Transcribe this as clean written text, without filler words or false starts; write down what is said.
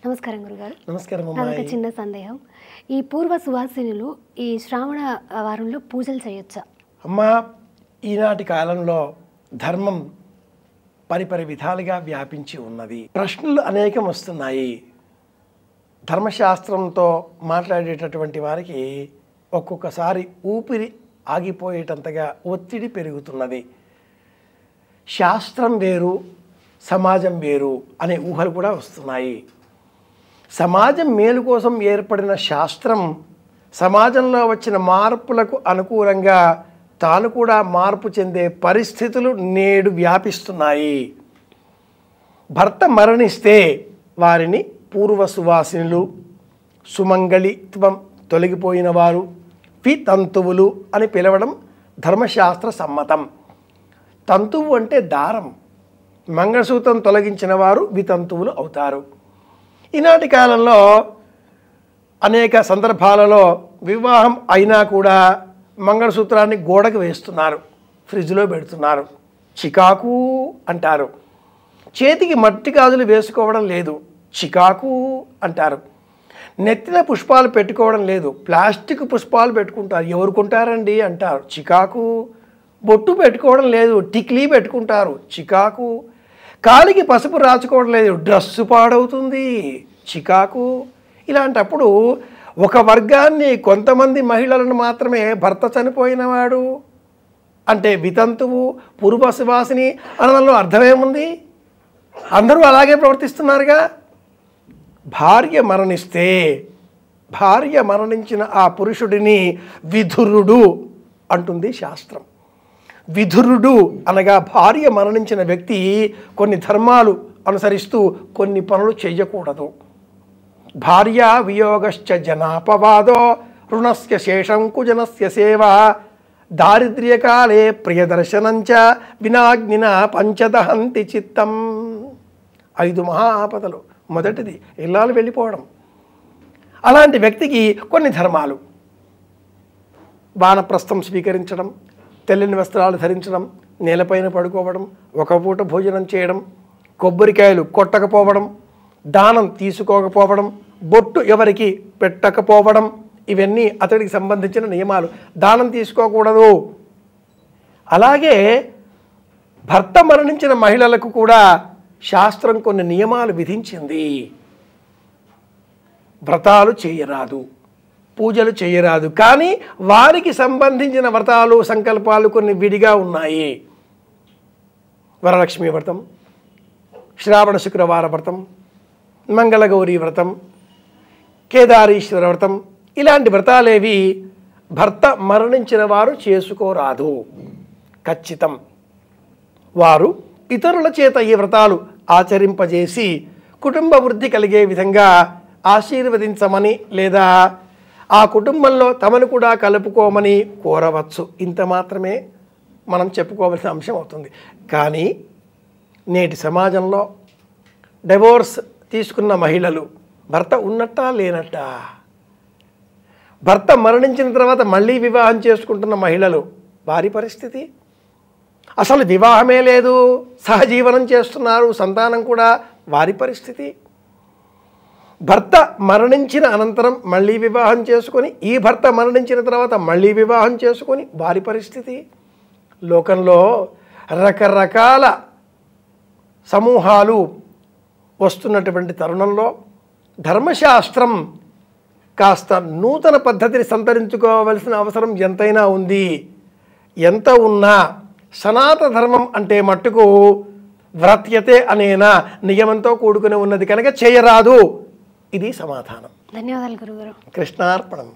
నమస్కారం గురుగారు. నమస్కారం అమ్మా. నాకు చిన్న సందేహం. ఈ పూర్వ సువాసినులు ఈ శ్రావణ వారంలో పూజలు చేయొచ్చా? అమ్మా, ఈనాటి కాలంలో ధర్మం పరిపరి విధాలుగా వ్యాపించి ఉన్నది. ప్రశ్నలు అనేకం వస్తున్నాయి. ధర్మశాస్త్రంతో మాట్లాడేటటువంటి వారికి ఒక్కొక్కసారి ఊపిరి ఆగిపోయేటంతగా ఒత్తిడి పెరుగుతున్నది. శాస్త్రం వేరు, సమాజం వేరు అనే ఊహలు కూడా వస్తున్నాయి. సమాజం మేలు కోసం ఏర్పడిన శాస్త్రం సమాజంలో వచ్చిన మార్పులకు అనుకూలంగా తాను కూడా మార్పు చెందే పరిస్థితులు నేడు వ్యాపిస్తున్నాయి. భర్త మరణిస్తే వారిని పూర్వ సువాసినులు, సుమంగళిత్వం తొలగిపోయిన వారు, వితంతువులు అని పిలవడం ధర్మశాస్త్ర సమ్మతం. తంతువు అంటే దారం. మంగళసూత్రం తొలగించిన వారు వితంతువులు అవుతారు. ఈనాటి కాలంలో అనేక సందర్భాలలో వివాహం అయినా కూడా మంగళసూత్రాన్ని గోడకు వేస్తున్నారు, ఫ్రిడ్జ్లో పెడుతున్నారు. చికాకు అంటారు. చేతికి మట్టి గాజులు వేసుకోవడం లేదు, చికాకు అంటారు. నెత్తిన పుష్పాలు పెట్టుకోవడం లేదు, ప్లాస్టిక్ పుష్పాలు పెట్టుకుంటారు. ఎవరు కొంటారండి అంటారు, చికాకు. బొట్టు పెట్టుకోవడం లేదు, టిక్లీ పెట్టుకుంటారు, చికాకు. కాలికి పసుపు రాచుకోవడం లేదు, డ్రెస్సు పాడవుతుంది, చికాకు. ఇలాంటప్పుడు ఒక వర్గాన్ని, కొంతమంది మహిళలను మాత్రమే భర్త చనిపోయినవాడు అంటే వితంతువు, పూర్వ సువాసిని అనడంలో అర్థమేముంది? అందరూ అలాగే ప్రవర్తిస్తున్నారుగా. భార్య మరణిస్తే భార్య మరణించిన ఆ పురుషుడిని విధురుడు అంటుంది శాస్త్రం. విధురుడు అనగా భార్య మరణించిన వ్యక్తి కొన్ని ధర్మాలు అనుసరిస్తూ కొన్ని పనులు చేయకూడదు. భార్య వియోగశ్చ జనాపవాదో రుణస్య శేషంకుజనస్య సేవ దారిద్ర్యకాలే ప్రియదర్శనంచ వినాగ్నిన పంచదహంతి చిత్తం. 5 మహా ఆపదలు. మొదటిది ఇల్లాలు వెళ్ళిపోవడం. అలాంటి వ్యక్తికి కొన్ని ధర్మాలు: వానప్రస్థం స్వీకరించడం, తెల్లని వస్త్రాలు ధరించడం, నేలపైన పడుకోవడం, ఒక పూట భోజనం చేయడం, కొబ్బరికాయలు కొట్టకపోవడం, దానం తీసుకోకపోవడం, బొట్టు ఎవరికి పెట్టకపోవడం, ఇవన్నీ అతడికి సంబంధించిన నియమాలు. దానం తీసుకోకూడదు. అలాగే భర్త మరణించిన మహిళలకు కూడా శాస్త్రం కొన్ని నియమాలు విధించింది. వ్రతాలు చేయరాదు, పూజలు చేయరాదు. కానీ వారికి సంబంధించిన వ్రతాలు, సంకల్పాలు కొన్ని విడిగా ఉన్నాయి. వరలక్ష్మి వ్రతం, శ్రావణ శుక్రవార వ్రతం, మంగళగౌరీ వ్రతం, కేదారీశ్వర వ్రతం, ఇలాంటి వ్రతాలేవి భర్త మరణించిన వారు చేసుకోరాదు. ఖచ్చితం. వారు ఇతరుల చేత ఈ వ్రతాలు ఆచరింపజేసి కుటుంబ వృద్ధి కలిగే విధంగా ఆశీర్వదించమని లేదా ఆ కుటుంబంలో తమను కూడా కలుపుకోమని కోరవచ్చు. ఇంత మాత్రమే మనం చెప్పుకోవాల్సిన అంశం అవుతుంది. కానీ నేటి సమాజంలో డివోర్స్ తీసుకున్న మహిళలు భర్త ఉన్నట్టా లేనట్టా, భర్త మరణించిన తర్వాత మళ్ళీ వివాహం చేసుకుంటున్న మహిళలు, వారి పరిస్థితి అసలు వివాహమే లేదు, సహజీవనం చేస్తున్నారు, సంతానం కూడా, వారి పరిస్థితి. భర్త మరణించిన అనంతరం మళ్ళీ వివాహం చేసుకొని, ఈ భర్త మరణించిన తర్వాత మళ్ళీ వివాహం చేసుకొని, వారి పరిస్థితి. లోకంలో రకరకాల సమూహాలు వస్తున్నటువంటి తరుణంలో ధర్మశాస్త్రం కాస్త నూతన పద్ధతిని సంతరించుకోవాల్సిన అవసరం ఎంతైనా ఉంది. ఎంత ఉన్నా సనాతన ధర్మం అంటే మట్టుకు వ్రత్యతే అనేనా నియమంతో కూడుకుని ఉన్నది కనుక చేయరాదు. ఇది సమాధానం. ధన్యవాదాలు గురుగారు. కృష్ణార్పణం.